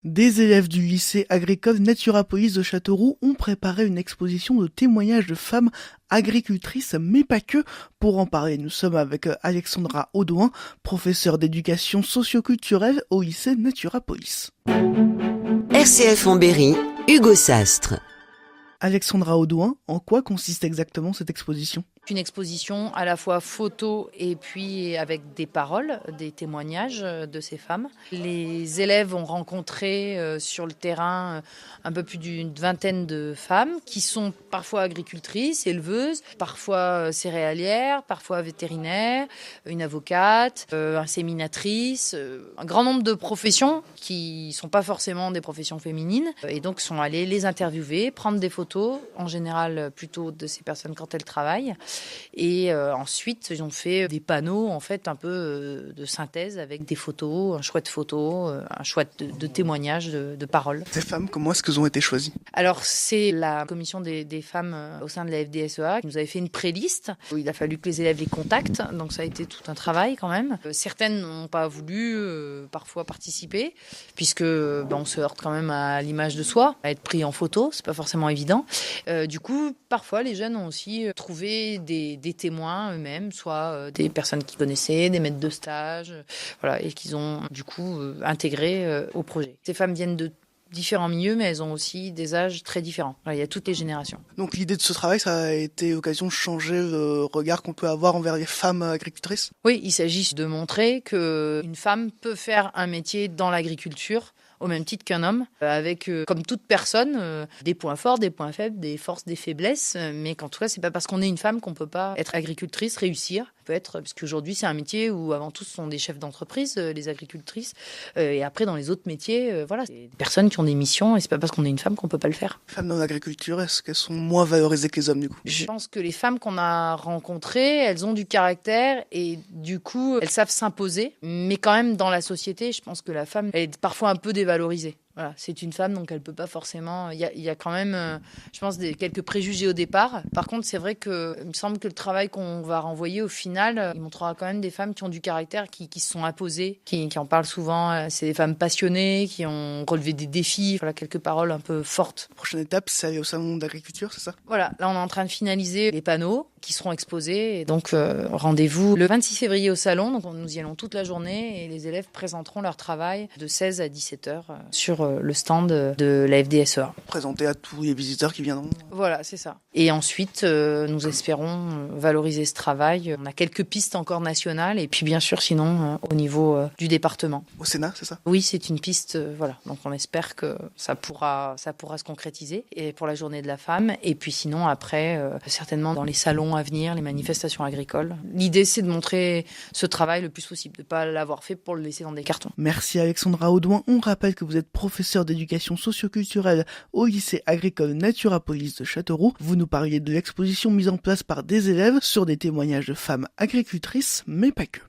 Des élèves du lycée agricole Naturapolis de Châteauroux ont préparé une exposition de témoignages de femmes agricultrices, mais pas que. Pour en parler, nous sommes avec Alexandra Audouin, professeure d'éducation socioculturelle au lycée Naturapolis. RCF en Berry, Hugo Sastre. Alexandra Audouin, en quoi consiste exactement cette exposition ? Une exposition à la fois photo et puis avec des paroles, des témoignages de ces femmes. Les élèves ont rencontré sur le terrain un peu plus d'une vingtaine de femmes qui sont parfois agricultrices, éleveuses, parfois céréalières, parfois vétérinaires, une avocate, inséminatrice, un grand nombre de professions qui sont pas forcément des professions féminines et donc sont allées les interviewer, prendre des photos, en général plutôt de ces personnes quand elles travaillent. Et ensuite, ils ont fait des panneaux en fait un peu de synthèse avec des photos, un choix de photos, un choix de témoignages, de paroles. Ces femmes, comment est-ce qu'elles ont été choisies ? Alors, c'est la commission des femmes au sein de la FDSEA qui nous avait fait une pré-liste où il a fallu que les élèves les contactent. Donc, ça a été tout un travail quand même. Certaines n'ont pas voulu parfois participer puisque on se heurte quand même à l'image de soi, à être pris en photo. C'est pas forcément évident. Du coup, parfois, les jeunes ont aussi trouvé des témoins eux-mêmes, soit des personnes qu'ils connaissaient, des maîtres de stage, voilà, et qu'ils ont du coup intégrés au projet. Ces femmes viennent de différents milieux, mais elles ont aussi des âges très différents. Voilà, il y a toutes les générations. Donc l'idée de ce travail, ça a été l'occasion de changer le regard qu'on peut avoir envers les femmes agricultrices ? Oui, il s'agit de montrer qu'une femme peut faire un métier dans l'agriculture au même titre qu'un homme, avec, comme toute personne, des points forts, des points faibles, des forces, des faiblesses, mais qu'en tout cas, c'est pas parce qu'on est une femme qu'on peut pas être agricultrice, réussir. Peut être, parce qu'aujourd'hui, c'est un métier où avant tout, ce sont des chefs d'entreprise, les agricultrices, et après, dans les autres métiers, voilà, c'est des personnes qui ont des missions, et c'est pas parce qu'on est une femme qu'on peut pas le faire. Les femmes dans l'agriculture, est-ce qu'elles sont moins valorisées que les hommes, du coup ? Je pense que les femmes qu'on a rencontrées, elles ont du caractère, et du coup, elles savent s'imposer, mais quand même, dans la société, je pense que la femme est parfois un peu dévalorisée. Voilà, c'est une femme, donc elle peut pas forcément... Il y a quand même, je pense, quelques préjugés au départ. Par contre, c'est vrai que il me semble que le travail qu'on va renvoyer, au final, il montrera quand même des femmes qui ont du caractère, qui se sont imposées, qui en parlent souvent. C'est des femmes passionnées, qui ont relevé des défis. Voilà, quelques paroles un peu fortes. Prochaine étape, c'est aller au salon d'agriculture, c'est ça ? Voilà, là, on est en train de finaliser les panneaux qui seront exposés. Et donc, rendez-vous le 26 février au salon. Donc, nous y allons toute la journée et les élèves présenteront leur travail de 16 à 17 heures sur le stand de la FDSEA. Présenté à tous les visiteurs qui viendront. Voilà, c'est ça. Et ensuite, nous espérons valoriser ce travail. On a quelques pistes encore nationales et puis bien sûr, sinon, au niveau du département. Au Sénat, c'est ça ? Oui, c'est une piste, voilà. Donc on espère que ça pourra se concrétiser et pour la journée de la femme. Et puis sinon, après, certainement dans les salons à venir, les manifestations agricoles. L'idée, c'est de montrer ce travail le plus possible, de ne pas l'avoir fait pour le laisser dans des cartons. Merci Alexandra Audouin. On rappelle que vous êtes professeure d'éducation socioculturelle au lycée agricole Naturapolis de Châteauroux. Vous nous parliez de l'exposition mise en place par des élèves sur des témoignages de femmes agricultrices, mais pas que.